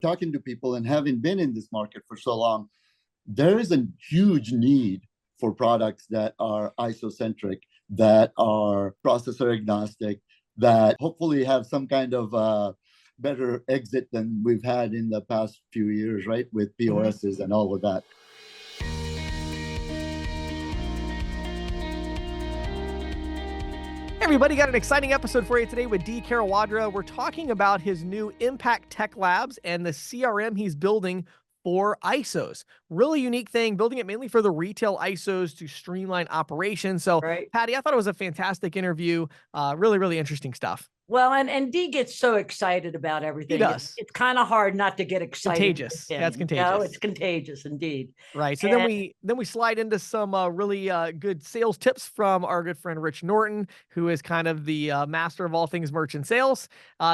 talking to people and having been in this market for so long, there is a huge need for products that are ISO-centric, that are processor agnostic, that hopefully have some kind of better exit than we've had in the past few years, right? With POSs and all of that. Hey everybody, got an exciting episode for you today with Dee Karawadra. We're talking about his new Impact Tech Labs and the CRM he's building for ISOs. Really unique thing, building it mainly for the retail ISOs to streamline operations. So, Patty, I thought it was a fantastic interview. Really interesting stuff. Well, and Dee gets so excited about everything. He does. It's kind of hard not to get excited. Contagious. That's contagious. You know, it's contagious indeed. Right. So then we slide into some really good sales tips from our good friend Rich Norton, who is kind of the master of all things merchant sales.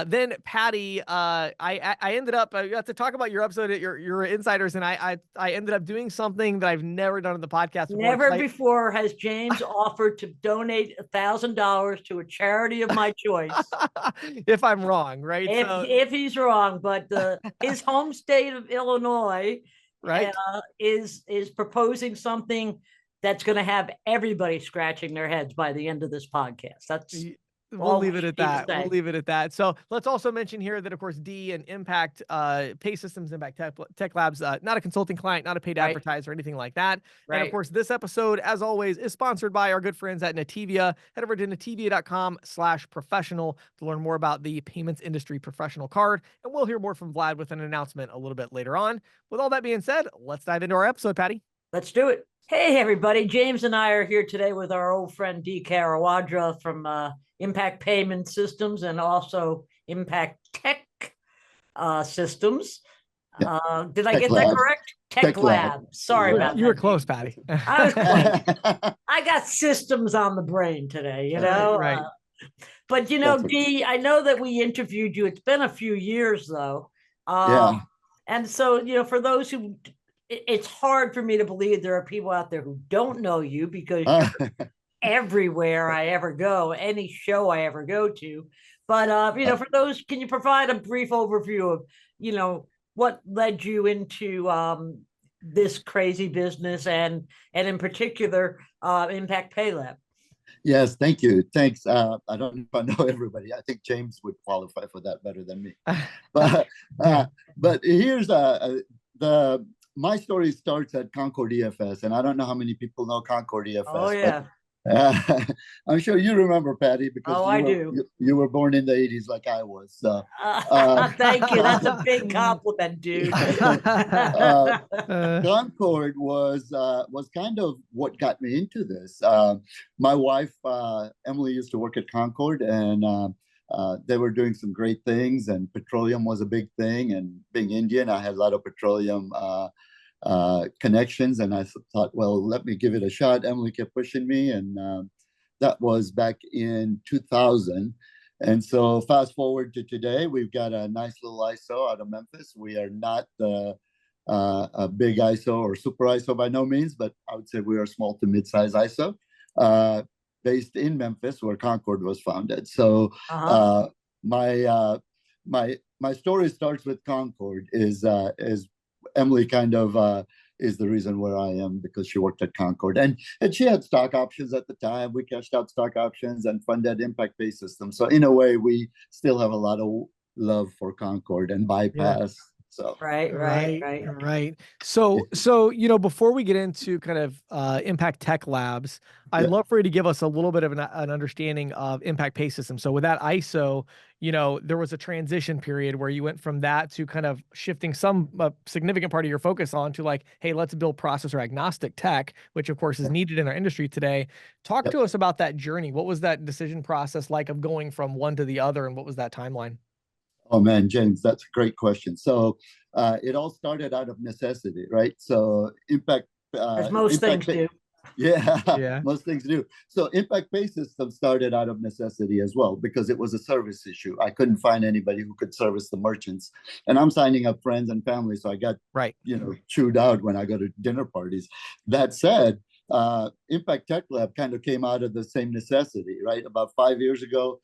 Then Patty, I ended up I got to talk about your episode at your insiders, and I ended up doing something that I've never done on the podcast before. Never before has James offered to donate $1,000 to a charity of my choice. If I'm wrong, right? If he's wrong, but his home state of Illinois, right, is proposing something that's going to have everybody scratching their heads by the end of this podcast. We'll leave it at that. We'll leave it at that. So let's also mention here that, of course, Dee and Impact Pay Systems, Impact Tech Labs, not a consulting client, not a paid advertiser or anything like that. Right. And of course, this episode, as always, is sponsored by our good friends at Nativia. Head over to nativia.com/professional to learn more about the payments industry professional card. And we'll hear more from Vlad with an announcement a little bit later on. With all that being said, let's dive into our episode, Patty. Let's do it. Hey, everybody. James and I are here today with our old friend Dee Karawadra from Impact Payment Systems and also Impact Tech Systems. Did I get that correct? Tech Lab. Sorry about that. You were close, Patty. I was close. I got systems on the brain today, you know? Right. But, you know, Dee, I know that we interviewed you. It's been a few years, though. And so, you know, for those who... It's hard for me to believe there are people out there who don't know you because you're everywhere I ever go, any show I ever go to. But, you know, for those, can you provide a brief overview of, you know, what led you into this crazy business and in particular, Impact Pay Lab? Yes, thank you. Thanks. I don't know if I know everybody. I think James would qualify for that better than me. But here's my story starts at Concord EFS, and I don't know how many people know Concord EFS. Oh, yeah. I'm sure you remember, Patty, because you were born in the 80s like I was. So, thank you. That's a big compliment, dude. Concord was kind of what got me into this. My wife, Emily, used to work at Concord, and they were doing some great things, and petroleum was a big thing. And being Indian, I had a lot of petroleum connections, and I thought, well, let me give it a shot. Emily kept pushing me, and that was back in 2000. And so fast forward to today, we've got a nice little ISO out of Memphis. We are not a big ISO or super ISO by no means, but I would say we are a small to mid-size ISO. Based in Memphis, where Concord was founded. So my story starts with Concord. Is Emily kind of is the reason where I am, because she worked at Concord, and she had stock options at the time. We cashed out stock options and funded Impact Pay Systems. So in a way, we still have a lot of love for Concord and Bypass. Yeah. So Right. So, you know, before we get into kind of Impact Tech Labs, I'd love for you to give us a little bit of an understanding of Impact Pay System. So with that ISO, you know, there was a transition period where you went from that to kind of shifting some significant part of your focus on to like, hey, let's build processor agnostic tech, which of course is needed in our industry today. Talk to us about that journey. What was that decision process like of going from one to the other, and what was that timeline? Oh man, James, that's a great question. So it all started out of necessity, right? So Impact, as most things do. Yeah, most things do. So Impact Pay System started out of necessity as well, because it was a service issue. I couldn't find anybody who could service the merchants, and I'm signing up friends and family, so I got chewed out when I go to dinner parties. That said, Impact Tech Lab kind of came out of the same necessity, right? About 5 years ago,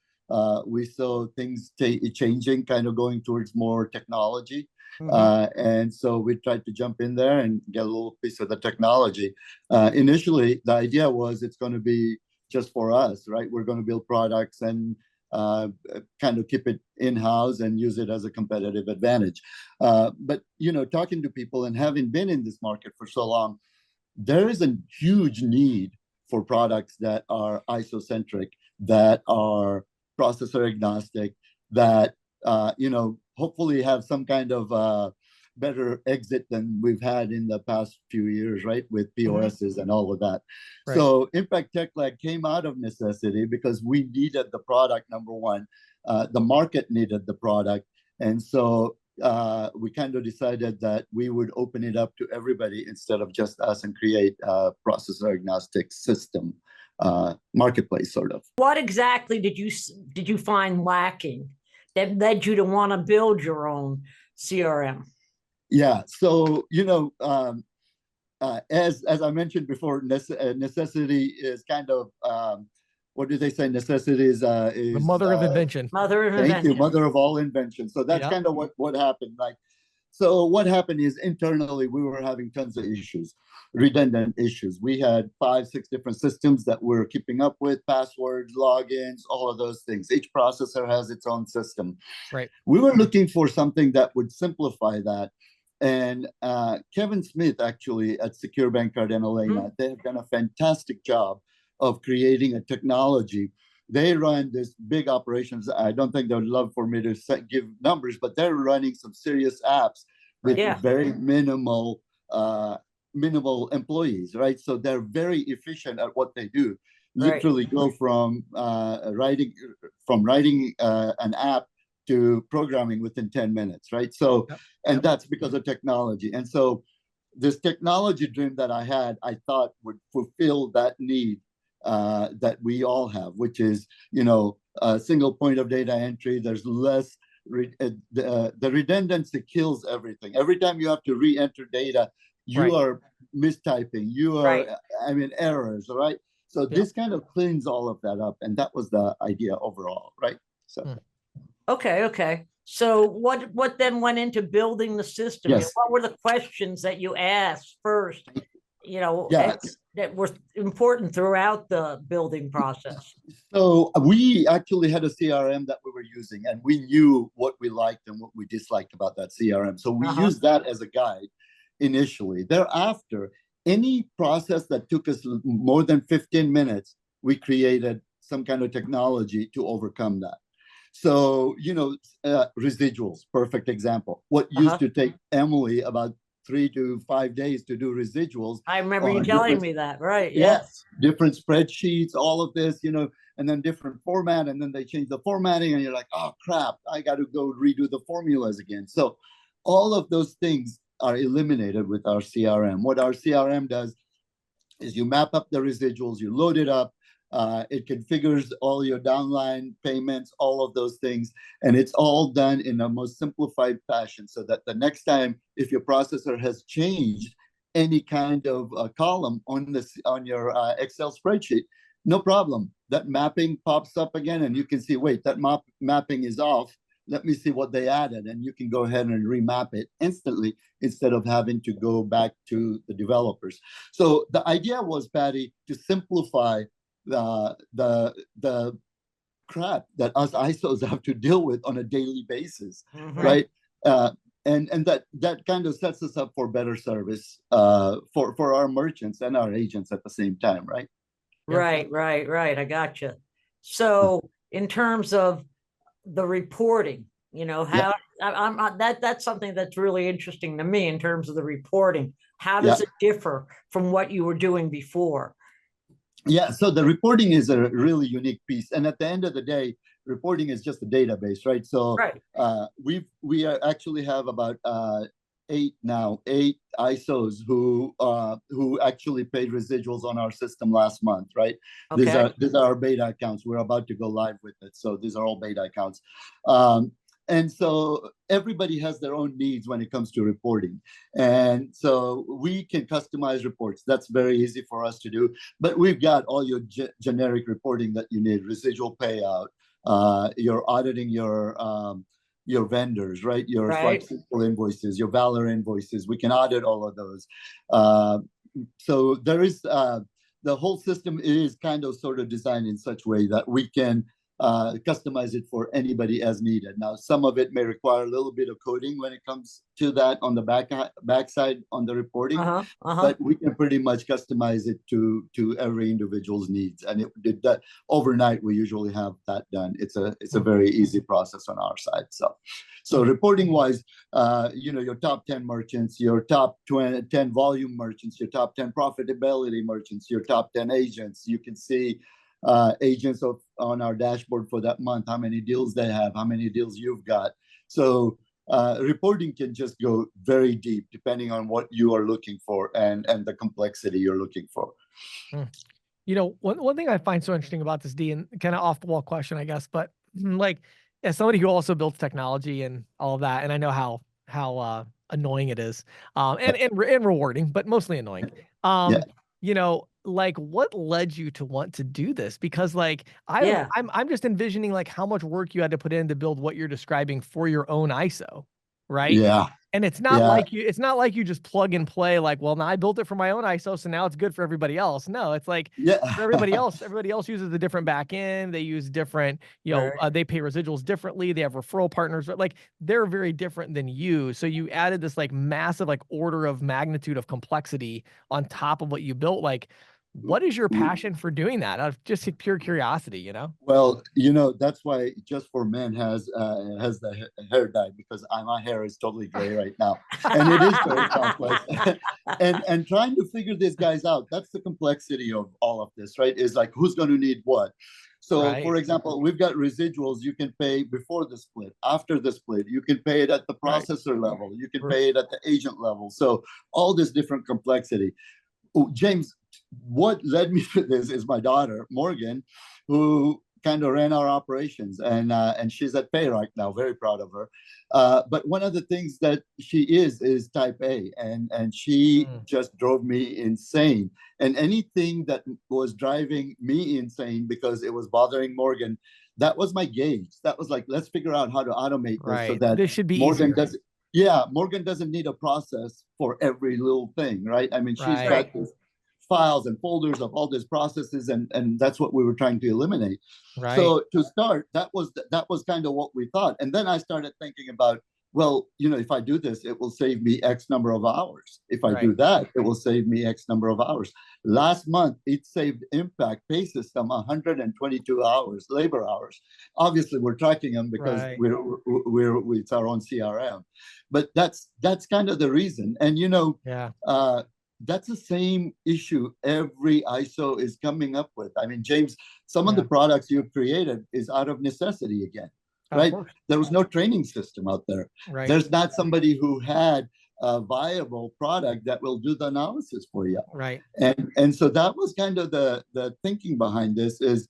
we saw things changing, kind of going towards more technology. And so we tried to jump in there and get a little piece of the technology. Initially, the idea was it's going to be just for us, right? We're going to build products and kind of keep it in-house and use it as a competitive advantage. But, you know, talking to people and having been in this market for so long, there is a huge need for products that are ISO-centric, that are processor agnostic, that, you know, hopefully have some kind of better exit than we've had in the past few years, right? With POSs and all of that. Right. So Impact Tech Lab came out of necessity because we needed the product, number one. The market needed the product. And so we kind of decided that we would open it up to everybody instead of just us and create a processor agnostic system marketplace, sort of. What exactly did you find lacking that led you to want to build your own CRM? Yeah, so, you know, as I mentioned before, necessity is kind of, what do they say? Necessity is the mother of invention. Mother of invention. Thank you, mother of all invention. So that's kind of what happened. Like, so what happened is internally we were having tons of issues, redundant issues. We had 5, 6 different systems that we're keeping up with, passwords, logins, all of those things. Each processor has its own system. Right. We were looking for something that would simplify that. And Kevin Smith, actually, at Secure Bank Card Elena, they have done a fantastic job of creating a technology. They run this big operations. I don't think they would love for me to give numbers, but they're running some serious apps with very minimal employees, right? So they're very efficient at what they do. Literally go from writing an app to programming within 10 minutes, right? So, and that's because of technology. And so this technology dream that I had, I thought would fulfill that need that we all have, which is, you know, a single point of data entry. There's less, the redundancy kills everything. Every time you have to re-enter data, you are mistyping, you are, I mean, errors, right? So this kind of cleans all of that up. And that was the idea overall, right? So. Okay. So what then went into building the system? Yes. What were the questions that you asked first, you know, that were important throughout the building process? So we actually had a CRM that we were using, and we knew what we liked and what we disliked about that CRM. So we used that as a guide initially. Thereafter, any process that took us more than 15 minutes, we created some kind of technology to overcome that. So, you know, residuals, perfect example. What used to take Emily about 3 to 5 days to do residuals. I remember you telling me that, right? Yes. Different spreadsheets, all of this, you know, and then different format, and then they change the formatting, and you're like, oh crap, I got to go redo the formulas again. So all of those things are eliminated with our CRM. What our CRM does is you map up the residuals, you load it up, it configures all your downline payments, all of those things, and it's all done in a most simplified fashion so that the next time, if your processor has changed any kind of column on your Excel spreadsheet, no problem. That mapping pops up again, and you can see, wait, that mapping is off. Let me see what they added, and you can go ahead and remap it instantly instead of having to go back to the developers. So the idea was, Patty, to simplify the crap that us ISOs have to deal with on a daily basis, right? And that kind of sets us up for better service for our merchants and our agents at the same time, right? Right. I gotcha. So in terms of the reporting, you know, how that's something that's really interesting to me in terms of the reporting. How does it differ from what you were doing before? Yeah, so the reporting is a really unique piece. And at the end of the day, reporting is just a database, right? So we actually have about 8 ISOs who actually paid residuals on our system last month, right? These are our beta accounts. We're about to go live with it. So these are all beta accounts. And so everybody has their own needs when it comes to reporting. And so we can customize reports. That's very easy for us to do. But we've got all your generic reporting that you need: residual payout, You're auditing your vendors, right? Your Right. SwipeSQL invoices, your Valor invoices. We can audit all of those. So there is the whole system is kind of sort of designed in such way that we can customize it for anybody as needed. Now, some of it may require a little bit of coding when it comes to that on the backside on the reporting, but we can pretty much customize it to every individual's needs. And it did that overnight. We usually have that done. It's a very easy process on our side. So reporting wise, your top 10 merchants, your top 10 volume merchants, your top 10 profitability merchants, your top 10 agents. You can see agents on our dashboard for that month, how many deals they have, how many deals you've got. So reporting can just go very deep depending on what you are looking for and the complexity you're looking for. One thing I find so interesting about this, D, and kind of off the wall question, I guess, but like as somebody who also builds technology and all of that, and I know how annoying it is, and rewarding, but mostly annoying. Like what led you to want to do this? Because like I'm just envisioning like how much work you had to put in to build what you're describing for your own ISO, right? Yeah. And it's not like you just plug and play like, well, now I built it for my own ISO, so now it's good for everybody else. No, it's like for everybody else uses a different back end. They use different, they pay residuals differently. They have referral partners, but like they're very different than you. So you added this like massive like order of magnitude of complexity on top of what you built. Like, what is your passion for doing that? Out of just pure curiosity, Well, that's why Just for Men has the hair dye, because my hair is totally gray right now, and it is very complex. and trying to figure these guys out, that's the complexity of all of this, right? Is like who's going to need what. So, for example, we've got residuals you can pay before the split, after the split. You can pay it at the processor level. You can pay it at the agent level. So all this different complexity. James, what led me to this is my daughter, Morgan, who kind of ran our operations, and she's at Pay right now, very proud of her. But one of the things that she is type A, and she just drove me insane. And anything that was driving me insane because it was bothering Morgan, that was my gauge. That was like, let's figure out how to automate this so that this should be Morgan easier. Morgan doesn't need a process for every little thing, right? I mean, she's got these files and folders of all these processes, and that's what we were trying to eliminate. Right. So to start, that was kind of what we thought. And then I started thinking about, well, if I do this, it will save me X number of hours. If I do that, it will save me X number of hours. Last month, it saved Impact Pay System 122 hours, labor hours. Obviously, we're tracking them because it's our own CRM. But that's kind of the reason. And that's the same issue every ISO is coming up with. I mean, James, some of the products you've created is out of necessity again, right? There was no training system out there. Right. There's not somebody who had a viable product that will do the analysis for you. Right. And so that was kind of the thinking behind this is,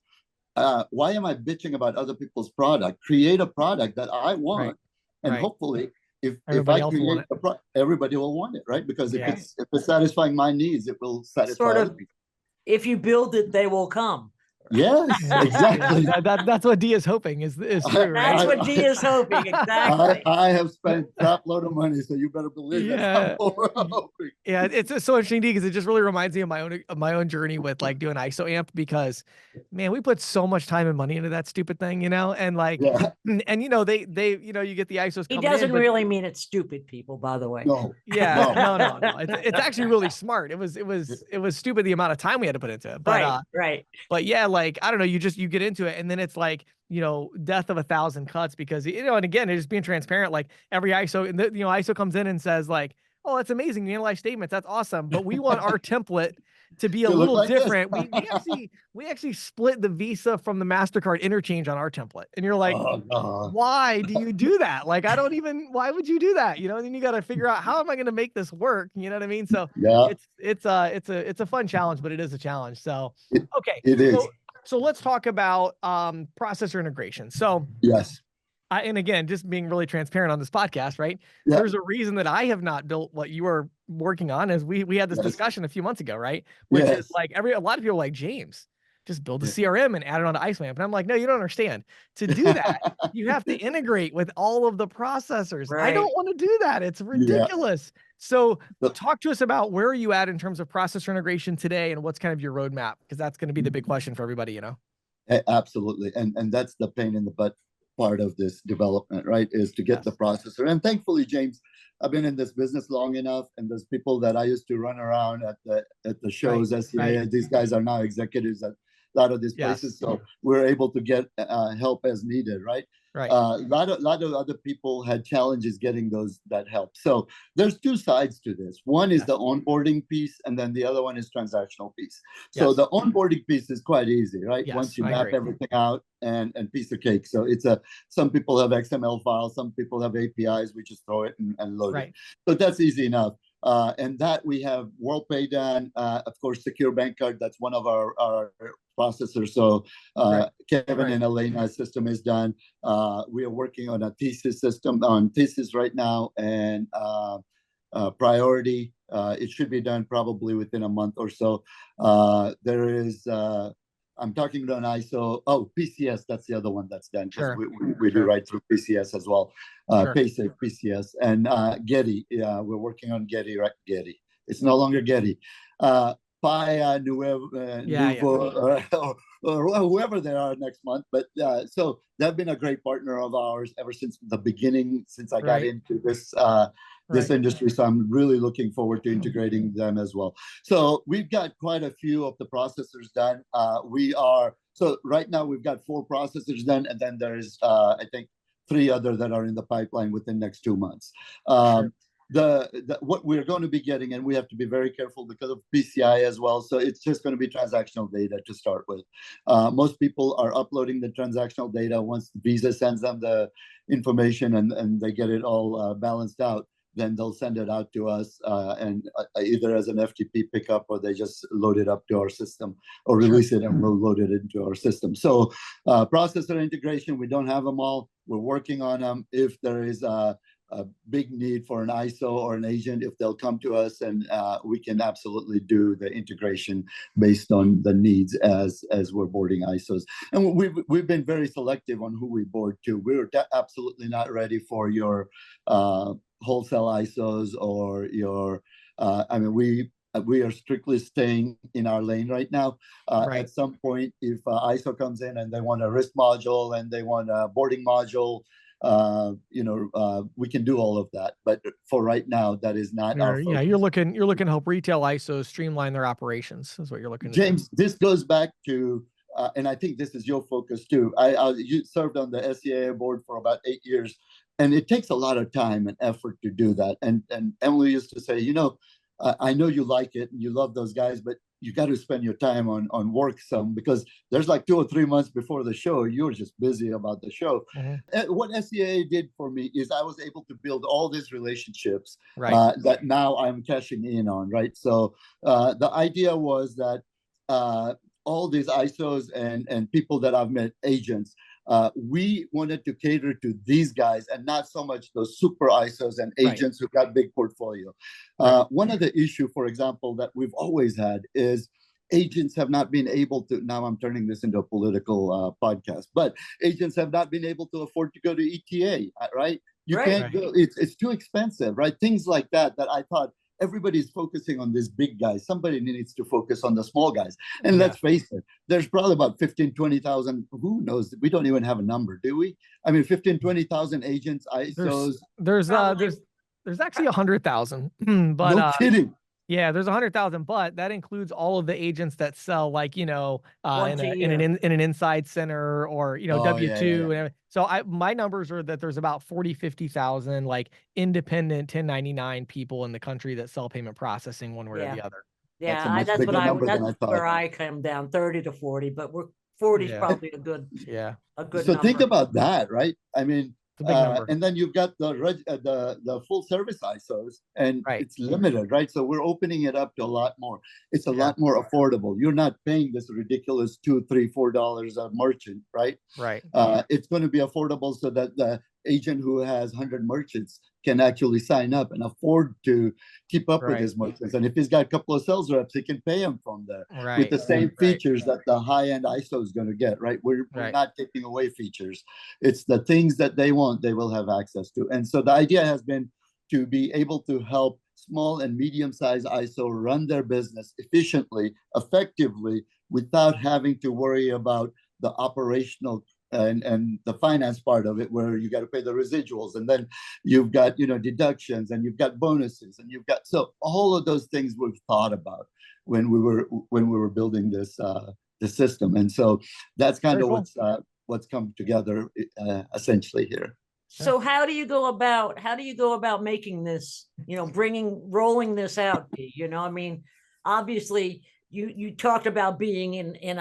why am I bitching about other people's product? Create a product that I want, and hopefully if I create everybody will want it, right? Because if it's satisfying my needs, it will satisfy other people. If you build it, they will come. Yes, exactly. That's what D is hoping is true, right? That's what D is hoping, exactly. I have spent a crap load of money, so you better believe that's what we're hoping. Yeah, it's so interesting, D, because it just really reminds me of my own journey with like doing ISO AMP, because man, we put so much time and money into that stupid thing, and like and they you get the ISOs coming in. He doesn't really mean it's stupid, people, by the way. No. Yeah, no. It's actually really smart. It was stupid the amount of time we had to put into it. But but yeah, like I don't know, you get into it, and then it's like death of 1,000 cuts, because and again, it's just being transparent. Like every ISO, and ISO comes in and says like, oh, that's amazing, you analyze statements, that's awesome, but we want our template to be a little like different. We actually split the Visa from the MasterCard interchange on our template, and you're like, why do you do that? Like why would you do that? Then you got to figure out, how am I going to make this work? You know what I mean? So it's a fun challenge, but it is a challenge. So okay, it is. So let's talk about processor integration. So yes. And again, just being really transparent on this podcast, right? Yeah. There's a reason that I have not built what you are working on, as we had this discussion a few months ago, right? Which is like a lot of people are like, James, just build a CRM and add it onto IceMap. And I'm like, no, you don't understand. To do that, you have to integrate with all of the processors. I don't want to do that. It's ridiculous. So talk to us about where are you at in terms of processor integration today and what's kind of your roadmap? Because that's going to be the big question for everybody, you know? Absolutely. And that's the pain in the butt part of this development, right? Is to get the processor. And thankfully, James, I've been in this business long enough, and there's people that I used to run around at the shows, SCA. These guys are now executives at a lot of these places, so we're able to get help as needed, right? A lot of other people had challenges getting that help. So there's two sides to this. One is the onboarding piece, and then the other one is transactional piece. So the onboarding piece is quite easy, right? Once you map everything out and piece of cake. So it's some people have XML files, some people have APIs. We just throw it and load it. So that's easy enough. And that we have WorldPay done, of course, Secure Bank Card. That's one of our processors. So Kevin and Elena's system is done. We are working on a Thesis system on Thesis right now, and Priority. It should be done probably within a month or so. There is. I'm talking about an ISO. Oh, PCS. That's the other one that's done. We do right through PCS as well. PaySafe, PCS, and Getty. We're working on Getty. Right, Getty. It's no longer Getty. Pi Nuevo, or whoever they are next month. But so they've been a great partner of ours ever since the beginning, since I got into this this industry. So I'm really looking forward to integrating them as well. So we've got quite a few of the processors done. So right now we've got 4 processors done, and then there's I think 3 other that are in the pipeline within the next 2 months. What we're going to be getting, and we have to be very careful because of PCI as well. So it's just going to be transactional data to start with. Most people are uploading the transactional data once Visa sends them the information and they get it all balanced out. Then they'll send it out to us and either as an FTP pickup, or they just load it up to our system, or release it and we'll load it into our system. So processor integration, we don't have them all. We're working on them. If there is a big need for an ISO or an agent, if they'll come to us, and we can absolutely do the integration based on the needs as we're boarding ISOs. And we've been very selective on who we board to. We're absolutely not ready for your wholesale ISOs or your. I mean, we are strictly staying in our lane right now. At some point, if ISO comes in and they want a risk module and they want a boarding module, we can do all of that, but for right now, that is not our focus. You're looking to help retail ISOs streamline their operations, is what you're looking to do. James, this goes back to, and I think this is your focus too. You served on the SCAA board for about 8 years, and it takes a lot of time and effort to do that. And Emily used to say, I know you like it and you love those guys, but you got to spend your time on work some, because there's like 2 or 3 months before the show, you're just busy about the show. What SCAA did for me is I was able to build all these relationships that now I'm cashing in on, right? So the idea was that all these ISOs and people that I've met, agents, we wanted to cater to these guys and not so much those super ISOs and agents who got big portfolio. One of the issue, for example, that we've always had is agents have not been able to, now I'm turning this into a political podcast, but agents have not been able to afford to go to ETA, right? You can't go, it's too expensive, right? Things like that I thought, everybody's focusing on these big guys. Somebody needs to focus on the small guys. And let's face it, there's probably about 15, 20,000, who knows? We don't even have a number, do we? I mean, 15, 20,000 agents, ISOs. There's actually 100,000, but no kidding. Yeah, there's 100,000, but that includes all of the agents that sell, like, in an inside center or, W2. And so my numbers are that there's about 40, 50,000 like independent 1099 people in the country that sell payment processing one way or the other. Yeah, that's where I come down, 30 to 40, but 40 is probably a good So number. think about that, right? I mean, and then you've got the full service ISOs, and it's limited, right? So we're opening it up to a lot more. It's a lot more affordable. You're not paying this ridiculous $2, $3, $4 a merchant, right? Right. It's going to be affordable so that agent who has 100 merchants can actually sign up and afford to keep up with Right. his merchants. And if he's got a couple of sales reps, he can pay them from there with the Right. same Right. features that the high-end ISO is going to get, right? We're Right. not taking away features. It's the things that they want, they will have access to. And so the idea has been to be able to help small and medium-sized ISO run their business efficiently, effectively, without having to worry about the operational and the finance part of it, where you got to pay the residuals, and then you've got, you know, deductions, and you've got bonuses, and you've got, so all of those things we've thought about when we were building this system. And so that's kind Very of cool. what's come together essentially here. So how do you go about making this, you know, rolling this out, Dee? You know, I mean, obviously you talked about being in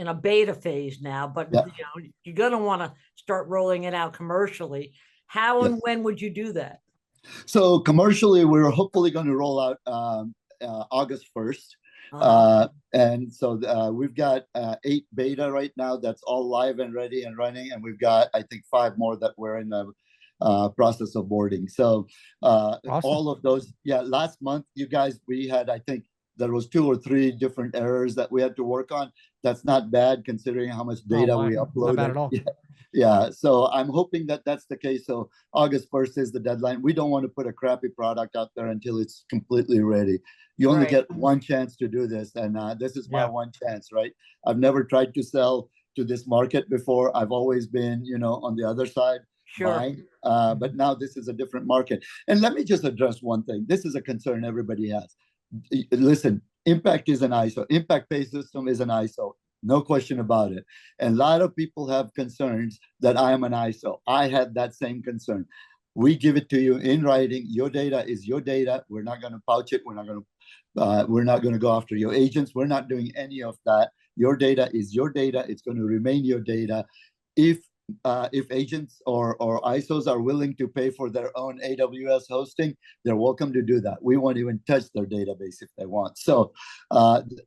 a beta phase now, but Yeah. you know, you're going to want to start rolling it out commercially. How and when would you do that? So commercially, we're hopefully going to roll out August 1st. And so we've got 8 beta right now that's all live and ready and running, and we've got, I think, 5 more that we're in the process of boarding. So Awesome. all of those, last month, you guys, we had, I think there was 2 or 3 different errors that we had to work on. That's not bad considering how much data we uploaded. Not bad at all. Yeah, so I'm hoping that that's the case. So August 1st is the deadline. We don't want to put a crappy product out there until it's completely ready. You only get one chance to do this, and this is my one chance, right? I've never tried to sell to this market before. I've always been, you know, on the other side. Buying, but now this is a different market. And let me just address one thing. This is a concern everybody has. Listen, Impact is an ISO. Impact Pay System is an ISO. No question about it. And a lot of people have concerns that I am an ISO. I had that same concern. We give it to you in writing. Your data is your data. We're not going to pouch it. We're not going to go after your agents. We're not doing any of that. Your data is your data. It's going to remain your data. If agents or ISOs are willing to pay for their own AWS hosting, they're welcome to do that. We won't even touch their database if they want. So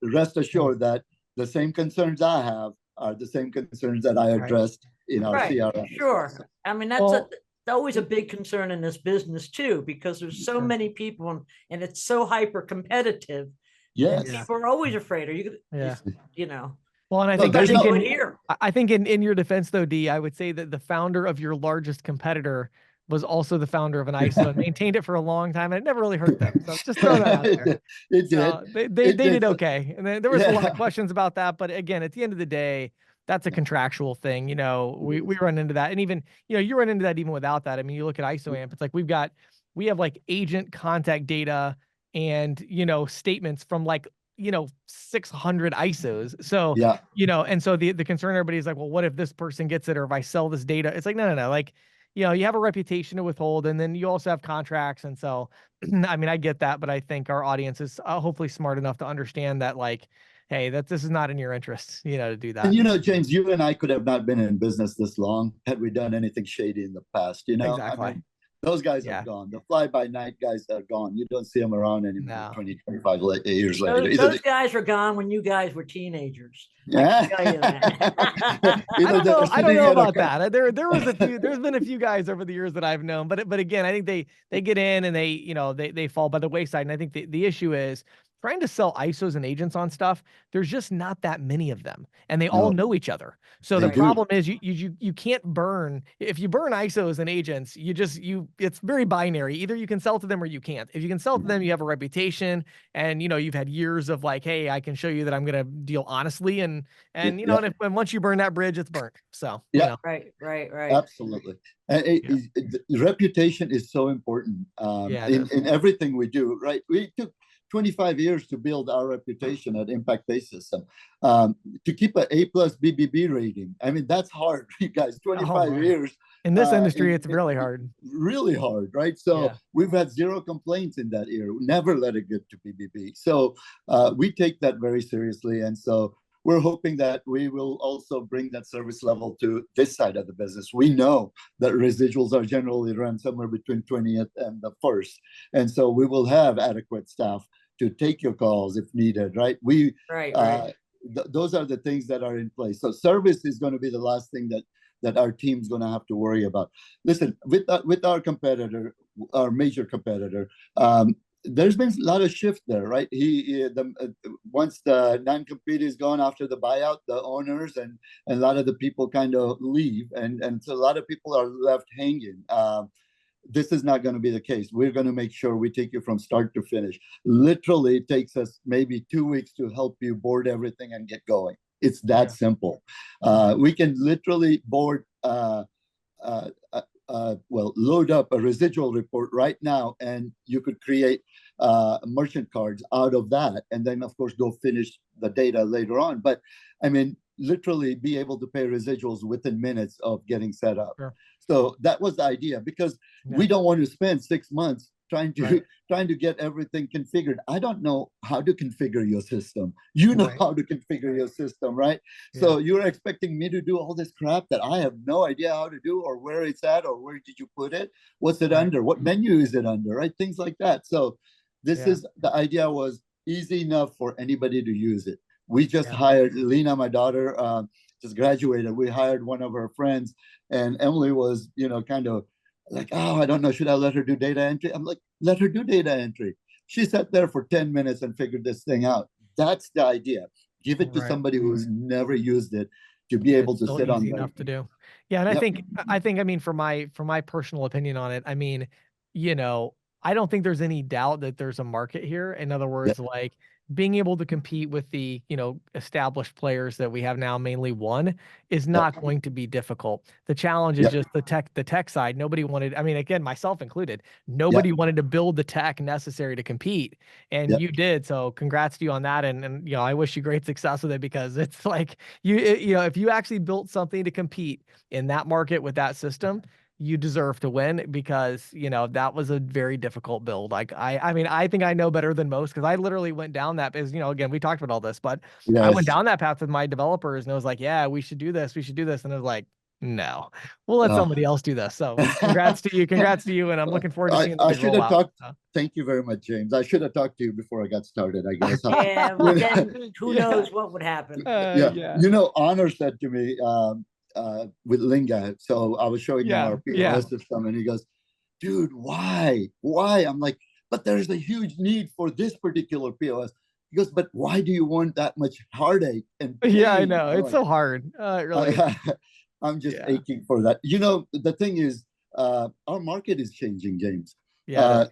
rest assured that the same concerns I have are the same concerns that I addressed in our CRM. Sure. I mean, that's always a big concern in this business too, because there's so many people and it's so hyper competitive. Yes. People are always afraid. Are you, you know? Well, and I think in your defense though, Dee, I would say that the founder of your largest competitor was also the founder of an ISO and maintained it for a long time, and it never really hurt them. So just throw that out there. It so did. They did okay, and there was a lot of questions about that. But again, at the end of the day, that's a contractual thing. You know, we run into that, and even you run into that even without that. I mean, you look at ISOAMP. It's like we have like agent contact data and statements from like 600 ISOs. So and so the concern everybody is like, well, what if this person gets it, or if I sell this data? It's like no. Like, you have a reputation to withhold, and then you also have contracts. And so, I mean, I get that, but I think our audience is hopefully smart enough to understand that, like, hey, this is not in your interest, to do that. And James, you and I could have not been in business this long had we done anything shady in the past. Exactly. I mean, those guys are gone. The fly-by-night guys are gone. You don't see them around anymore. 20, 25 years later. Those guys were gone when you guys were teenagers. Yeah. I don't know about that. There's been a few guys over the years that I've known, but again, I think they get in and they fall by the wayside. And I think the issue is trying to sell ISOs and agents on stuff. There's just not that many of them, and they all know each other. So the problem is you can't burn. If you burn ISOs and agents, it's very binary. Either you can sell to them or you can't. If you can sell to them, you have a reputation, and you've had years of like, hey, I can show you that I'm going to deal honestly, and once you burn that bridge, it's burnt. So right. Absolutely. The reputation is so important in everything we do. Right, we took 25 years to build our reputation at Impact Pay System, to keep an A+ BBB rating. I mean, that's hard, you guys. 25 years in this industry, it's really hard. Really hard, right? So we've had 0 complaints in that year. Never let it get to BBB. So we take that very seriously, and so we're hoping that we will also bring that service level to this side of the business. We know that residuals are generally run somewhere between 20th and the 1st, and so we will have adequate staff to take your calls if needed, right? Those are the things that are in place. So service is going to be the last thing that that our team's going to have to worry about. Listen, with our competitor, our major competitor, there's been a lot of shift there, right? Once the non-compete is gone after the buyout, the owners and a lot of the people kind of leave, and so a lot of people are left hanging. This is not going to be the case. We're going to make sure we take you from start to finish. Literally, it takes us maybe 2 weeks to help you board everything and get going. It's that simple. We can literally board, load up a residual report right now, and you could create merchant cards out of that, and then of course go finish the data later on. But I mean, literally be able to pay residuals within minutes of getting set up. Sure. So that was the idea, because we don't want to spend 6 months trying to get everything configured. I don't know how to configure your system. You know how to configure your system, right? So you're expecting me to do all this crap that I have no idea how to do, or where it's at, or where did you put it? What's it under? What menu is it under, right? Things like that. So this is, the idea was easy enough for anybody to use it. We just hired Lena, my daughter, just graduated. We hired one of her friends, and Emily was, kind of like, oh, I don't know, should I let her do data entry? I'm like, let her do data entry. She sat there for 10 minutes and figured this thing out. That's the idea. Give it to somebody who's never used it, to be able to sit on enough to do. Yeah, and I think, I mean, for my personal opinion on it, I mean, I don't think there's any doubt that there's a market here. In other words, like being able to compete with the, established players that we have now, mainly one, is not going to be difficult. The challenge is just the tech side. Nobody wanted, I mean, again, myself included, nobody wanted to build the tech necessary to compete. And you did. So congrats to you on that. And I wish you great success with it, because it's like, if you actually built something to compete in that market with that system, you deserve to win, because that was a very difficult build. Like I mean, I think I know better than most, because I literally went down that, as again, we talked about all this, but I went down that path with my developers, and I was like, yeah, we should do this, and I was like, no, we'll let somebody else do this. So congrats to you, and I'm looking forward to seeing the big rollout. Thank you very much, James. I should have talked to you before I got started, I guess. Yeah, well, then who knows what would happen. Honor said to me, with Linga. So I was showing him our POS system, and he goes, dude, why? I'm like, but there's a huge need for this particular POS. He goes, but why do you want that much heartache? And pain? I know. It's so hard. Really. I'm just aching for that. The thing is, our market is changing, James. The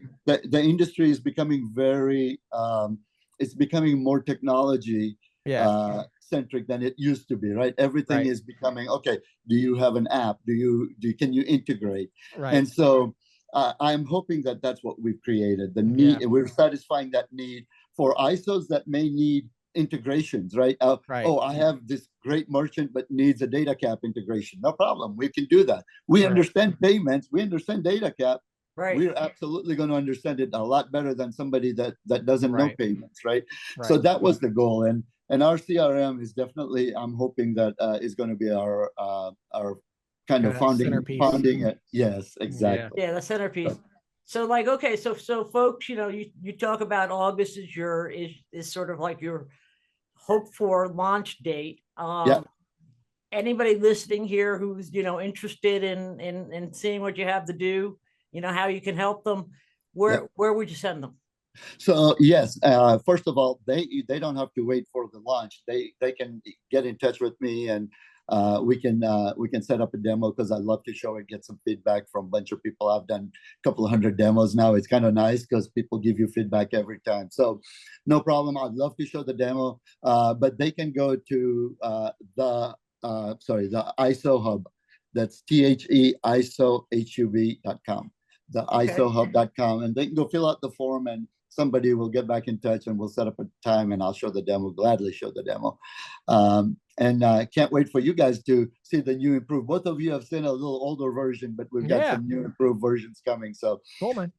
industry is becoming very, it's becoming more technology centric than it used to be, right? Everything is becoming, okay, do you have an app? Can you integrate? And so I'm hoping that that's what we've created. The need, we're satisfying that need for ISOs that may need integrations, right? Oh, I have this great merchant but needs a data cap integration. No problem, we can do that. We understand payments, we understand data cap. We're absolutely going to understand it a lot better than somebody that doesn't know payments, right? So that was the goal, and our CRM is definitely, I'm hoping that is going to be our kind of founding it. Yes, exactly. Yeah, the centerpiece. So like, okay, so folks, you talk about August is sort of like your hope for launch date. Anybody listening here who's interested in seeing what you have to do, how you can help them, where would you send them? So yes, first of all, they don't have to wait for the launch. They can get in touch with me, and we can set up a demo, because I love to show and get some feedback from a bunch of people. I've done a couple of 100 demos now. It's kind of nice because people give you feedback every time. So no problem. I'd love to show the demo, but they can go to the ISO Hub. That's THEISOHUB.com. The ISOHub.com, and they can go fill out the form, and somebody will get back in touch, and we'll set up a time, and I'll show the demo, gladly show the demo. And can't wait for you guys to see the new improved. Both of you have seen a little older version, but we've got some new improved versions coming. So cool, man.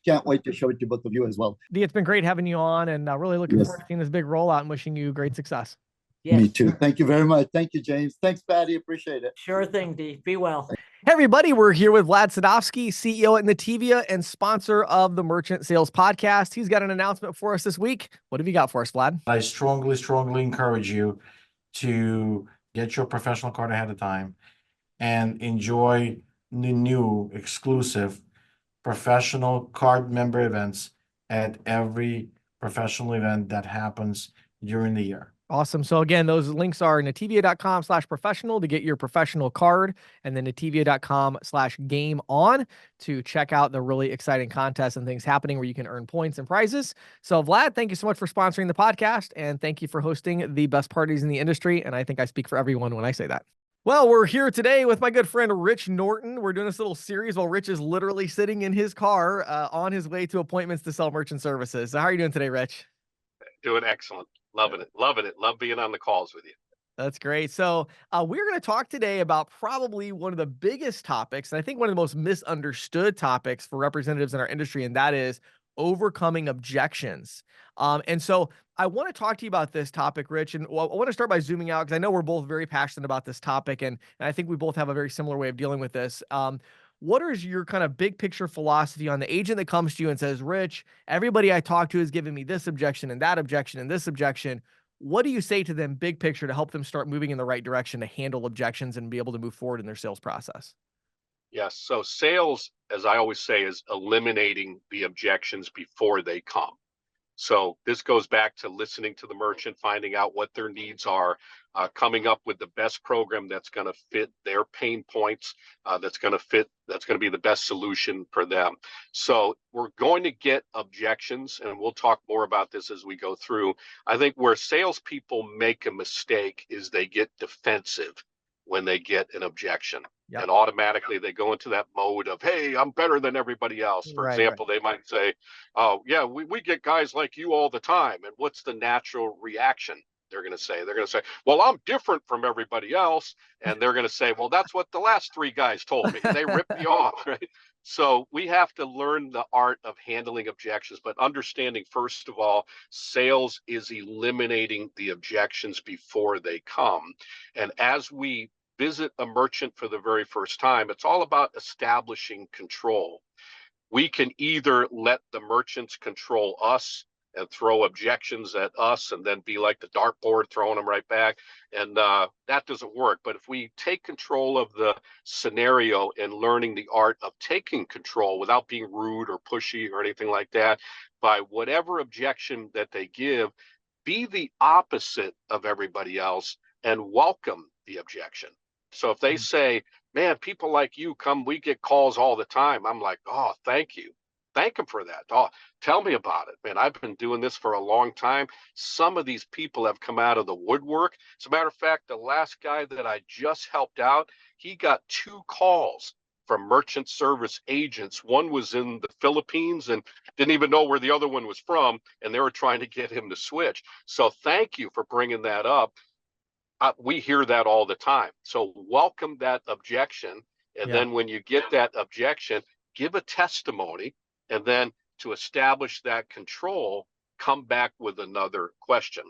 Can't wait to show it to both of you as well. Dee, it's been great having you on, and really looking forward to seeing this big rollout, and wishing you great success. Me too. Thank you very much. Thank you, James. Thanks, Patty. Appreciate it. Sure thing, Dee. Be well. Hey, everybody. We're here with Vlad Sadovsky, CEO at Nativia and sponsor of the Merchant Sales Podcast. He's got an announcement for us this week. What have you got for us, Vlad? I strongly encourage you to get your professional card ahead of time. and enjoy the new exclusive professional card member events at every professional event that happens during the year. Awesome. So again, those links are nativia.com/professional to get your professional card, and then nativia.com/game on to check out the really exciting contests and things happening where you can earn points and prizes. So Vlad, thank you so much for sponsoring the podcast, and thank you for hosting the best parties in the industry. And I think I speak for everyone when I say that. Well, we're here today with my good friend Rich Norton. We're doing this little series while Rich is literally sitting in his car on his way to appointments to sell merchant services. So how are you doing today, Rich? Doing excellent. Loving it. Loving it. Love being on the calls with you. That's great. So we're going to talk today about probably one of the biggest topics, and I think one of the most misunderstood topics for representatives in our industry, and that is overcoming objections. And so I want to talk to you about this topic, Rich, and I want to start by zooming out because I know we're both very passionate about this topic, and I think we both have a very similar way of dealing with this. What is your kind of big picture philosophy on the agent that comes to you and says, Rich, everybody I talk to is giving me this objection and that objection and this objection? What do you say to them big picture to help them start moving in the right direction to handle objections and be able to move forward in their sales process? Yes. So sales, as I always say, is eliminating the objections before they come. So this goes back to listening to the merchant, finding out what their needs are, coming up with the best program that's going to fit their pain points, that's going to be the best solution for them. So we're going to get objections, and we'll talk more about this as we go through. I think where salespeople make a mistake is they get defensive when they get an objection. Yep. And automatically they go into that mode of, hey, I'm better than everybody else. For example, they might say, oh, yeah, we get guys like you all the time. And what's the natural reaction? They're going to say, well, I'm different from everybody else. And they're going to say, well, that's what the last three guys told me. They ripped me off, right? So we have to learn the art of handling objections, but understanding, first of all, sales is eliminating the objections before they come. And as we visit a merchant for the very first time, it's all about establishing control. We can either let the merchants control us and throw objections at us and then be like the dartboard, throwing them right back. And that doesn't work. But if we take control of the scenario and learning the art of taking control without being rude or pushy or anything like that, by whatever objection that they give, be the opposite of everybody else and welcome the objection. So if they say, man, people like you come, we get calls all the time. I'm like, oh, thank you. Thank them for that. Oh, tell me about it, man. I've been doing this for a long time. Some of these people have come out of the woodwork. As a matter of fact, the last guy that I just helped out, he got 2 calls from merchant service agents. One was in the Philippines and didn't even know where the other one was from, and they were trying to get him to switch. So thank you for bringing that up. We hear that all the time. So welcome that objection. And then when you get that objection, give a testimony. And then to establish that control, come back with another question.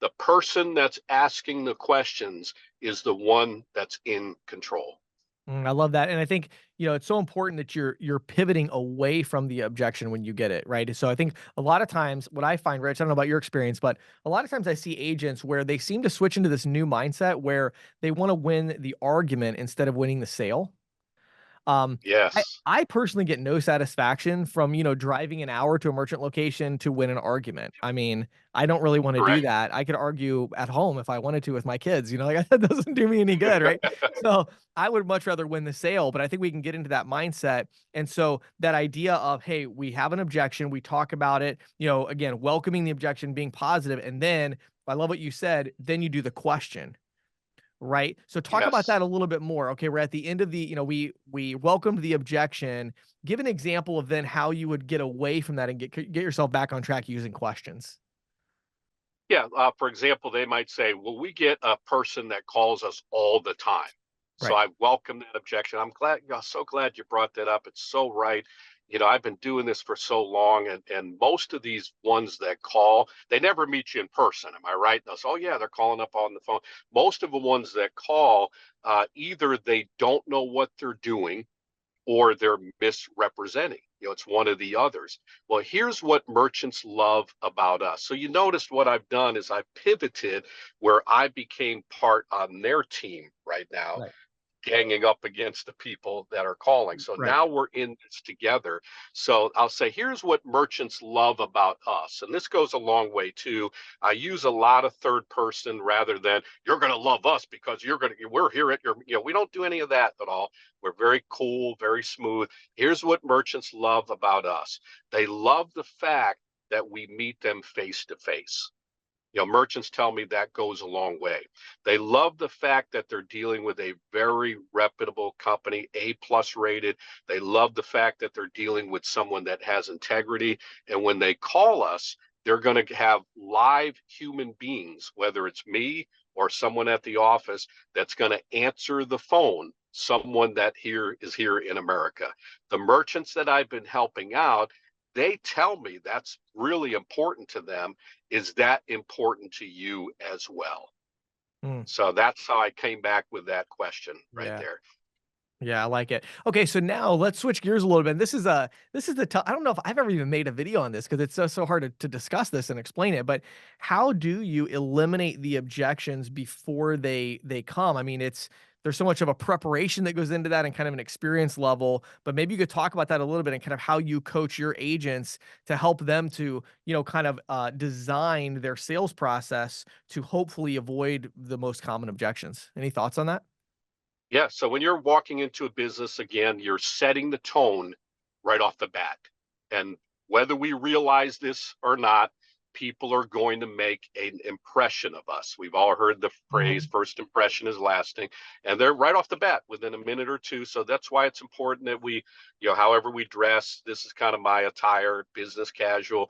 The person that's asking the questions is the one that's in control. I love that. And I think, it's so important that you're pivoting away from the objection when you get it, right? So I think a lot of times what I find, Rich, I don't know about your experience, but a lot of times I see agents where they seem to switch into this new mindset where they want to win the argument instead of winning the sale. Yes. I personally get no satisfaction from, driving an hour to a merchant location to win an argument. I mean, I don't really want to do that. I could argue at home if I wanted to with my kids, like that doesn't do me any good, right? So I would much rather win the sale, but I think we can get into that mindset. And so that idea of, hey, we have an objection, we talk about it, again, welcoming the objection, being positive, and then I love what you said, then you do the question. Right. So talk about that a little bit more. Okay. We're at the end of the, we welcomed the objection. Give an example of then how you would get away from that and get yourself back on track using questions. Yeah. For example, they might say, well, we get a person that calls us all the time. So I welcome that objection. I'm so glad you brought that up. It's so right. I've been doing this for so long, and most of these ones that call, they never meet you in person. Am I right? And they'll say, oh yeah, they're calling up on the phone. Most of the ones that call, either they don't know what they're doing or they're misrepresenting. It's one of the others. Well, here's what merchants love about us. So you noticed what I've done is I've pivoted where I became part on their team right now. ganging up against the people that are calling. So Right. now we're in this together. So I'll say, here's what merchants love about us. And this goes a long way too. I use a lot of third person rather than you're going to love us because we're here at your, we don't do any of that at all. We're very cool, very smooth. Here's what merchants love about us. They love the fact that we meet them face to face. Merchants tell me that goes a long way. They love the fact that they're dealing with a very reputable company, A+ rated. They love the fact that they're dealing with someone that has integrity. And when they call us, they're going to have live human beings, whether it's me or someone at the office that's going to answer the phone, someone that is here in America. The merchants that I've been helping out, they tell me that's really important to them. Is that important to you as well? So that's how I came back with that question right there. Yeah, I like it. Okay, so now let's switch gears a little bit. This is the I don't know if I've ever even made a video on this because it's so hard to discuss this and explain it, but how do you eliminate the objections before they come? I mean, there's so much of a preparation that goes into that and kind of an experience level, but maybe you could talk about that a little bit and kind of how you coach your agents to help them to, kind of design their sales process to hopefully avoid the most common objections. Any thoughts on that? Yeah. So when you're walking into a business, again, you're setting the tone right off the bat. And whether we realize this or not, people are going to make an impression of us. We've all heard the phrase first impression is lasting, and they're right off the bat within a minute or two. So that's why it's important that we, however we dress, this is kind of my attire, business casual.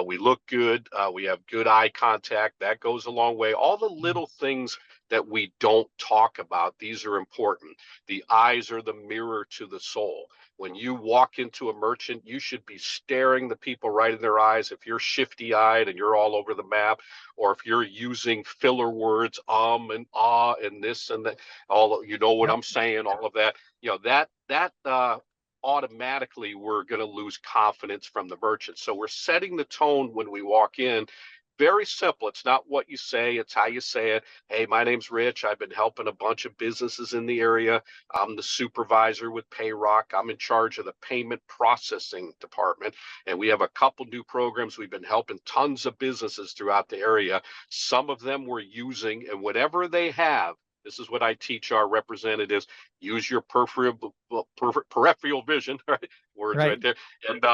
We look good. We have good eye contact. That goes a long way. All the little things that we don't talk about, these are important. The eyes are the mirror to the soul. When you walk into a merchant, you should be staring the people right in their eyes. If you're shifty eyed and you're all over the map, or if you're using filler words, and ah, and this and that, what I'm saying, all of that, that automatically we're going to lose confidence from the merchant. So we're setting the tone when we walk in. Very simple. It's not what you say, it's how you say it. Hey, my name's Rich. I've been helping a bunch of businesses in the area. I'm the supervisor with PayRock. I'm in charge of the payment processing department. And we have a couple new programs. We've been helping tons of businesses throughout the area. Some of them we're using, and whatever they have, this is what I teach our representatives: use your peripheral vision, right? Words right there. And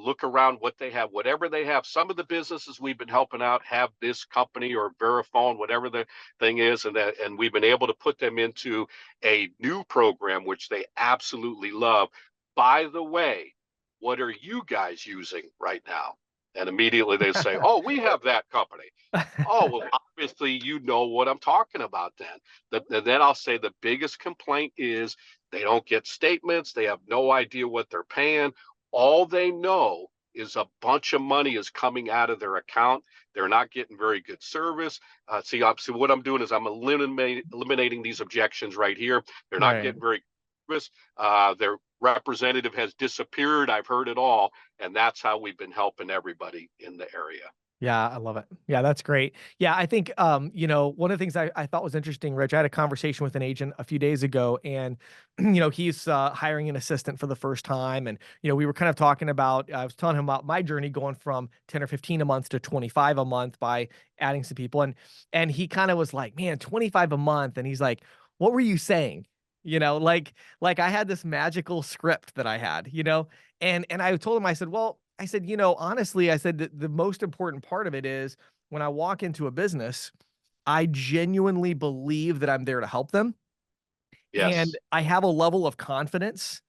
look around what they have, whatever they have. Some of the businesses we've been helping out have this company or Verifone, whatever the thing is, and we've been able to put them into a new program, which they absolutely love. By the way, what are you guys using right now? And immediately they say, oh, we have that company. Oh, well, obviously, you know what I'm talking about then. Then I'll say the biggest complaint is they don't get statements. They have no idea what they're paying. All they know is a bunch of money is coming out of their account. They're not getting very good service. See, what I'm doing is I'm eliminating these objections right here. They're not getting very good service. Their representative has disappeared. I've heard it all. And that's how we've been helping everybody in the area. Yeah, I love it. Yeah, that's great. Yeah, I think, one of the things I thought was interesting, Rich, I had a conversation with an agent a few days ago, and, he's hiring an assistant for the first time. And, we were kind of talking about, I was telling him about my journey going from 10 or 15 a month to 25 a month by adding some people. And he kind of was like, man, 25 a month. And he's like, what were you saying? Like I had this magical script that I had, and I told him, I said, well, honestly, I said that the most important part of it is when I walk into a business, I genuinely believe that I'm there to help them. Yes. And I have a level of confidence.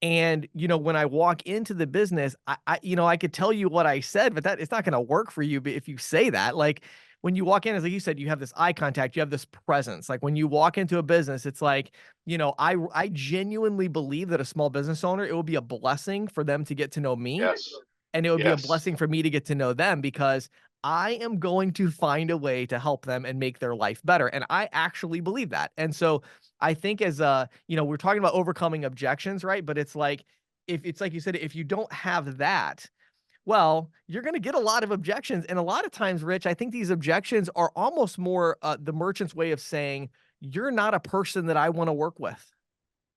And, when I walk into the business, I could tell you what I said, but it's not going to work for you if you say that. Like when you walk in, as like you said, you have this eye contact, you have this presence. Like when you walk into a business, it's like, I genuinely believe that a small business owner, it will be a blessing for them to get to know me. Yes. And it would be a blessing for me to get to know them because I am going to find a way to help them and make their life better. And I actually believe that. And so I think as we're talking about overcoming objections, right? But it's like, if it's like you said, if you don't have that, well, you're going to get a lot of objections. And a lot of times, Rich, I think these objections are almost more the merchant's way of saying, you're not a person that I want to work with.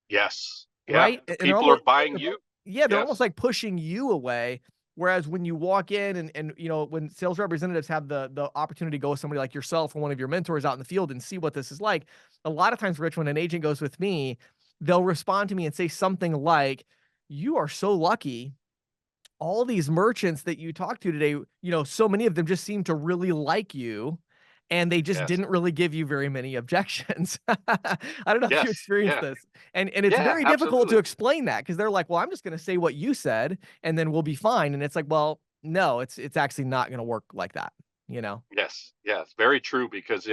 Yes. Yeah. Right? And they're People are almost, buying you. yeah, they're Yes. almost like pushing you away. Whereas when you walk in and you know, when sales representatives have the opportunity to go with somebody like yourself or one of your mentors out in the field and see what this is like, a lot of times, Rich, when an agent goes with me, they'll respond to me and say something like, "You are so lucky. All these merchants that you talked to today, you know, so many of them just seem to really like you, and they just Yes. didn't really give you very many objections." I don't know if you Yes. experienced Yeah. this. And it's Yeah, very difficult to absolutely. explain that because they're like, "Well, I'm just going to say what you said and then we'll be fine." And it's like, "Well, no, it's actually not going to work like that, you know?" Yes, yes, very true. Because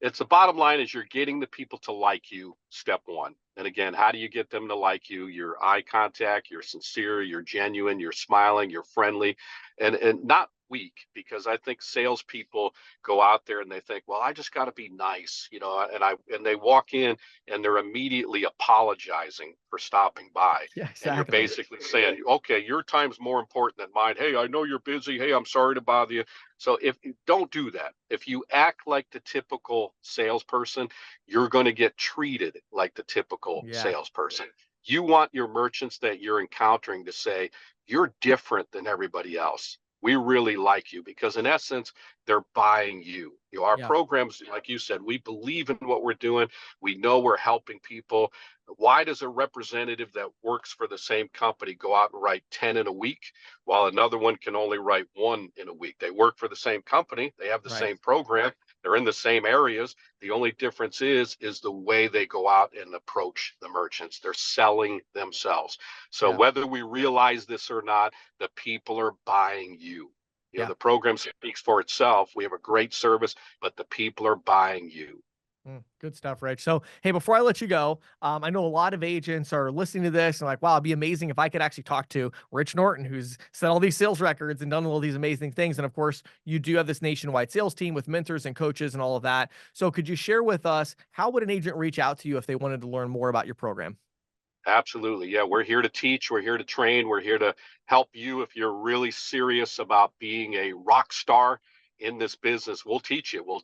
it's the bottom line is you're getting the people to like you. Step one. And again, how do you get them to like you? Your eye contact. You're sincere. You're genuine. You're smiling. You're friendly, and not weak. Because I think salespeople go out there and they think, well, I just got to be nice, you know. And they walk in and they're immediately apologizing for stopping by. Yeah, And you're exactly. basically saying, okay, your time's more important than mine. Hey, I know you're busy. Hey, I'm sorry to bother you. So if you don't do that, if you act like the typical salesperson, you're going to get treated like the typical Yeah. salesperson. You want your merchants that you're encountering to say, you're different than everybody else. We really like you, because in essence, they're buying you. You know, our Yeah. programs, like you said, we believe in what we're doing. We know we're helping people. Why does a representative that works for the same company go out and write 10 in a week while another one can only write 1 in a week? They work for the same company. They have the Right. same program. They're in the same areas. The only difference is the way they go out and approach the merchants. They're selling themselves. So Yeah. whether we realize this or not, the people are buying you. You know, Yeah. the program speaks for itself. We have a great service, but the people are buying you. Good stuff, Rich. So, hey, before I let you go, I know a lot of agents are listening to this and like, wow, it'd be amazing if I could actually talk to Rich Norton, who's set all these sales records and done all these amazing things. And of course, you do have this nationwide sales team with mentors and coaches and all of that. So, could you share with us, how would an agent reach out to you if they wanted to learn more about your program? Absolutely. Yeah, we're here to teach, we're here to train, we're here to help you. If you're really serious about being a rock star in this business, we'll teach you. We'll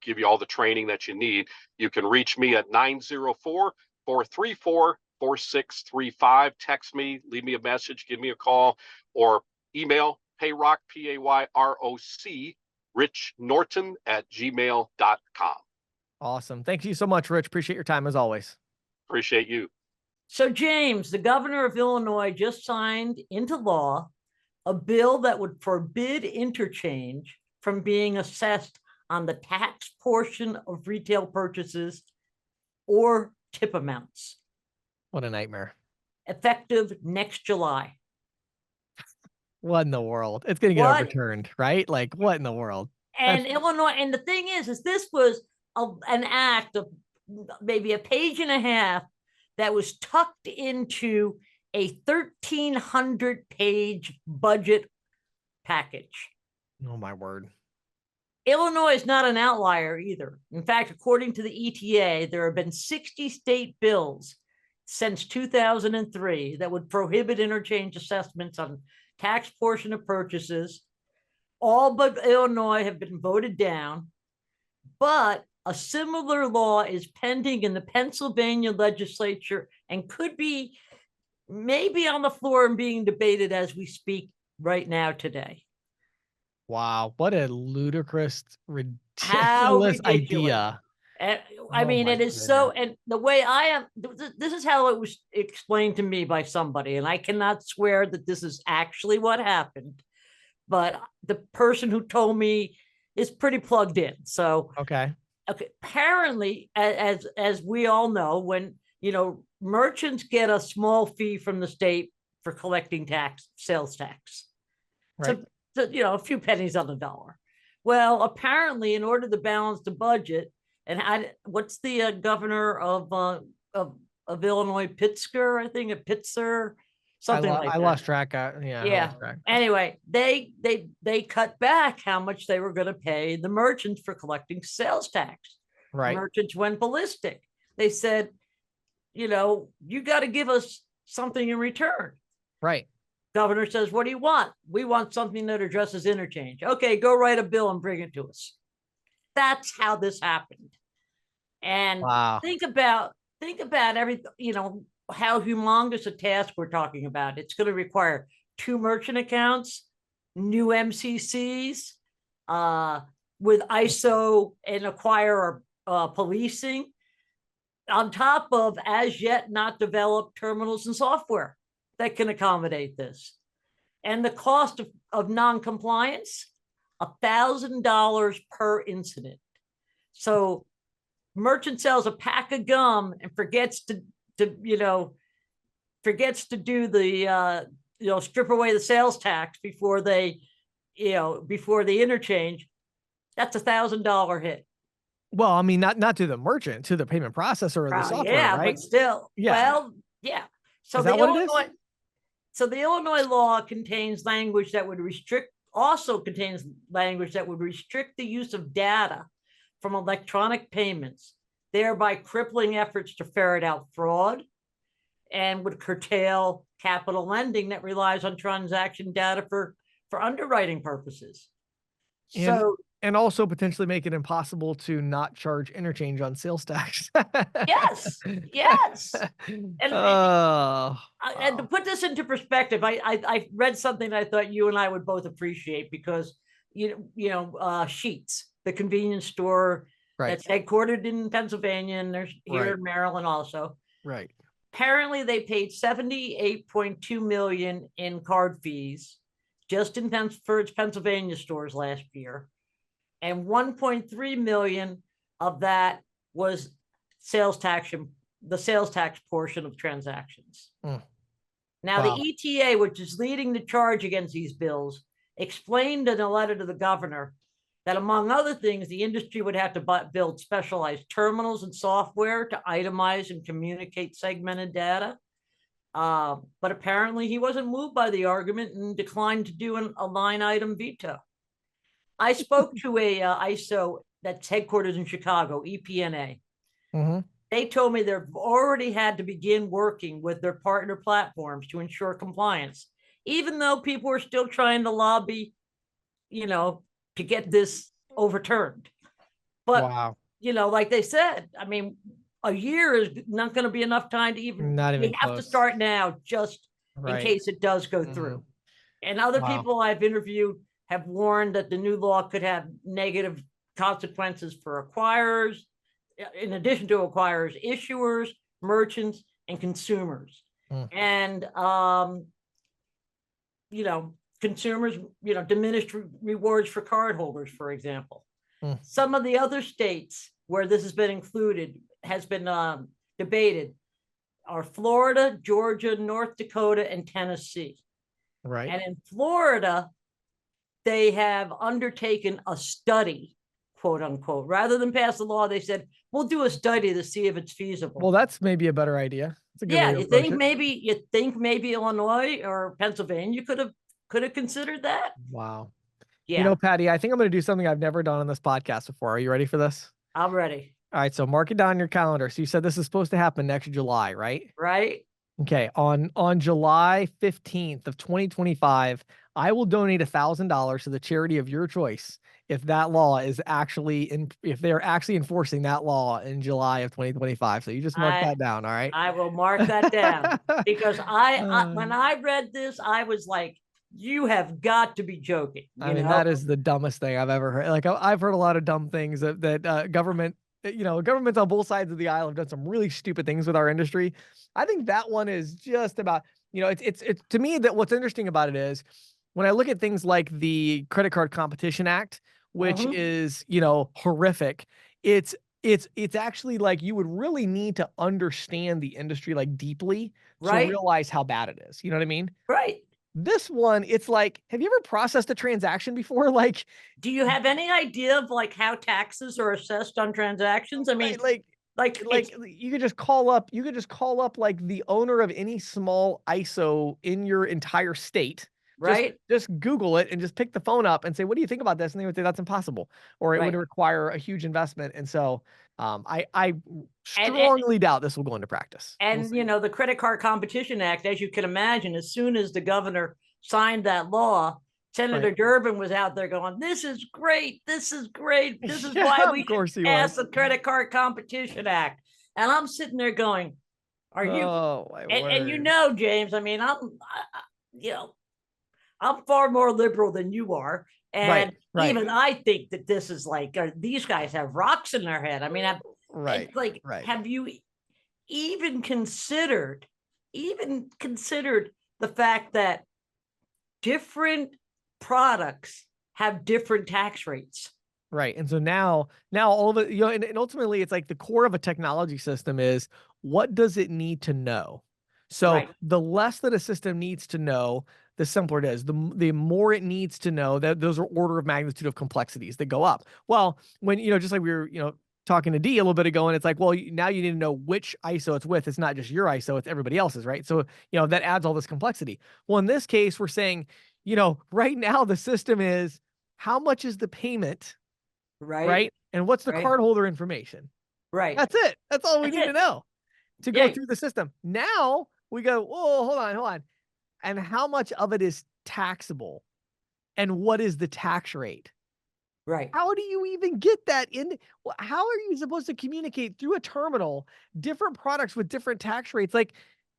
give you all the training that you need. You can reach me at 904-434-4635. Text me, leave me a message, give me a call, or email payrock, Payroc, Rich Norton at gmail.com. Awesome. Thank you so much, Rich. Appreciate your time as always. Appreciate you. So, James, the governor of Illinois just signed into law a bill that would forbid interchange from being assessed on the tax portion of retail purchases or tip amounts, What a nightmare. effective next July. What in the world? It's going to get What? overturned, right? Like, what in the world? And Illinois, and the thing is this was an act of maybe a page and a half that was tucked into a 1,300-page budget package. Oh, my word. Illinois is not an outlier either. In fact, according to the ETA, there have been 60 state bills since 2003 that would prohibit interchange assessments on tax portion of purchases. All but Illinois have been voted down, but a similar law is pending in the Pennsylvania legislature and could be maybe on the floor and being debated as we speak right now today. Wow. What a ludicrous, How ridiculous ridiculous. idea. And I Oh mean, my it is so, goodness. and the way I am, this is how it was explained to me by somebody, and I cannot swear that this is actually what happened, but the person who told me is pretty plugged in. So, Okay. apparently, as we all know, when, you know, merchants get a small fee from the state for collecting sales tax. Right. So, you know, a few pennies on the dollar. Well, apparently, in order to balance the budget, and what's the governor of Illinois, Pitzer, I think, at Pitzer, something like that. I lost track. Yeah. I Yeah. lost track. Anyway, they cut back how much they were going to pay the merchants for collecting sales tax. Right. Merchants went ballistic. They said, you know, you got to give us something in return. Right. Governor says, what do you want? We want something that addresses interchange. Okay, go write a bill and bring it to us. That's how this happened. And Wow. think about everything, how humongous a task we're talking about. It's going to require 2 merchant accounts, new MCCs, with ISO and acquirer policing, on top of as yet not developed terminals and software that can accommodate this. And the cost of non-compliance, $1,000 per incident. So merchant sells a pack of gum and forgets to do the strip away the sales tax before the interchange. That's $1,000 hit. Well, I mean, not to the merchant, to the payment processor or the software, yeah, right? but still, Yeah. well, yeah. So Is that what it is? So the Illinois law contains language that would restrict the use of data from electronic payments, thereby crippling efforts to ferret out fraud, and would curtail capital lending that relies on transaction data for underwriting purposes. And also potentially make it impossible to not charge interchange on sales tax. Yes. And to put this into perspective, I read something that I thought you and I would both appreciate, because Sheetz, the convenience store that's headquartered in Pennsylvania, and there's here in Maryland also. Right. Apparently they paid $78.2 million in card fees just for its Pennsylvania stores last year. And $1.3 million of that was the sales tax portion of transactions. Now, Wow. the ETA, which is leading the charge against these bills, explained in a letter to the governor that, among other things, the industry would have to build specialized terminals and software to itemize and communicate segmented data. But apparently he wasn't moved by the argument and declined to do a line item veto. I spoke to a ISO that's headquartered in Chicago, EPNA. Mm-hmm. They told me they've already had to begin working with their partner platforms to ensure compliance, even though people are still trying to lobby, to get this overturned. But, wow. like they said, I mean, a year is not going to be enough time to even, Not even you have to close. start now just in case it does go through. And other people I've interviewed have warned that the new law could have negative consequences for acquirers, in addition to acquirers, issuers, merchants, and consumers. And, consumers, diminished rewards for cardholders, for example. Some of the other states where this has been debated are Florida, Georgia, North Dakota, and Tennessee. Right. And in Florida, they have undertaken a study, quote unquote. Rather than pass the law, they said, we'll do a study to see if it's feasible. Well, that's maybe a better idea. It's a good way to you think maybe Illinois or Pennsylvania could have considered that? Wow. Yeah. Patty, I think I'm going to do something I've never done on this podcast before. Are you ready for this? I'm ready. All right. So mark it down on your calendar. So you said this is supposed to happen next July, right? Right. Okay. On July 15th of 2025, I will donate $1,000 to the charity of your choice if that law is if they're actually enforcing that law in July of 2025. So you just mark that down. All right. I will mark that down, because when I read this, I was like, you have got to be joking. I mean, that is the dumbest thing I've ever heard. Like, I've heard a lot of dumb things that governments on both sides of the aisle have done some really stupid things with our industry. I think that one is just about, it's to me, that what's interesting about it is when I look at things like the Credit Card Competition Act, which is, horrific. It's actually like you would really need to understand the industry like deeply to realize how bad it is. You know what I mean? Right. This one, it's like, have you ever processed a transaction before? Like, do you have any idea of like how taxes are assessed on transactions? I mean, like you could just call up like the owner of any small ISO in your entire state. Right. Just Google it and just pick the phone up and say, what do you think about this? And they would say that's impossible, or it would require a huge investment. And so I strongly doubt this will go into practice. And, the Credit Card Competition Act, as you can imagine, as soon as the governor signed that law, Senator Right. Durbin was out there going, "This is great. This is great. This is Yeah, why of we course should he pass was. the Credit Card Competition Act." And I'm sitting there going, "Are you?" Oh my And you word. know, James, I mean, you know, I'm far more liberal than you are. Right, And right. even I think that this is like, these guys have rocks in their head. I mean, Right, it's like, right. have you even considered the fact that different products have different tax rates? Right. And so now all of it, and ultimately it's like the core of a technology system is what does it need to know? So Right. the less that a system needs to know, the simpler it is. The more it needs to know, that those are order of magnitude of complexities that go up. Well, when, just like we were, talking to D a little bit ago, and it's like, well, now you need to know which ISO it's with. It's not just your ISO, it's everybody else's, right? So, that adds all this complexity. Well, in this case, we're saying, right now the system is how much is the payment, Right. right? And what's the Right. cardholder information? Right. That's it. That's all we That's need to it. know to go Yeah. through the system. Now we go, whoa, hold on. And how much of it is taxable? And what is the tax rate? Right. How do you even get that in? How are you supposed to communicate through a terminal different products with different tax rates? Like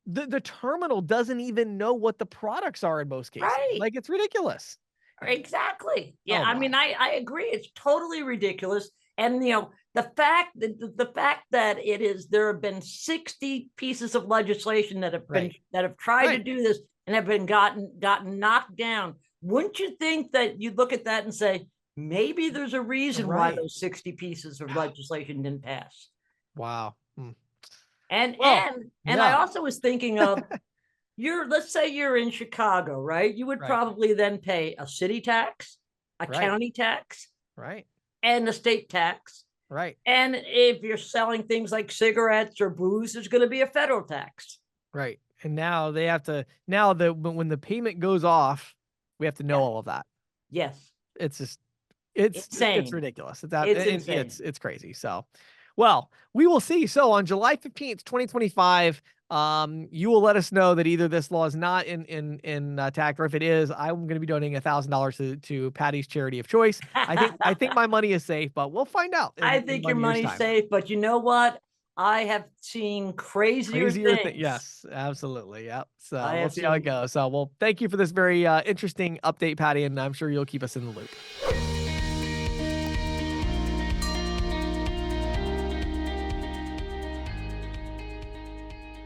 the terminal doesn't even know what the products are in most cases. Right. Like it's ridiculous. Exactly. Yeah. Oh I mean, I agree. It's totally ridiculous. And the fact that there have been 60 pieces of legislation that have been Right. that have tried to Right. do this and have been gotten knocked down. Wouldn't you think that you'd look at that and say, maybe there's a reason why Right. those 60 pieces of legislation didn't pass? Wow. Hmm. And Well, and I yeah. also was thinking of let's say you're in Chicago, right? You would Right. probably then pay a city tax, a Right. county tax, Right. and a state tax. Right. And if you're selling things like cigarettes or booze, there's going to be a federal tax. Right. And now they have to, when the payment goes off, we have to know Yeah. all of that. Yes. It's just, it's Insane. ridiculous. It's insane. It's crazy. So, well, we will see. So on July 15th, 2025, you will let us know that either this law is not in tax, or if it is, I'm going to be donating $1,000 to Patty's charity of choice. I think my money is safe, but we'll find out. I in think 1 your year's money's time. safe, but you know what? I have seen crazier things. Yes, absolutely. Yep. So I we'll have see how it seen- goes. So, well, thank you for this very interesting update, Patty, and I'm sure you'll keep us in the loop.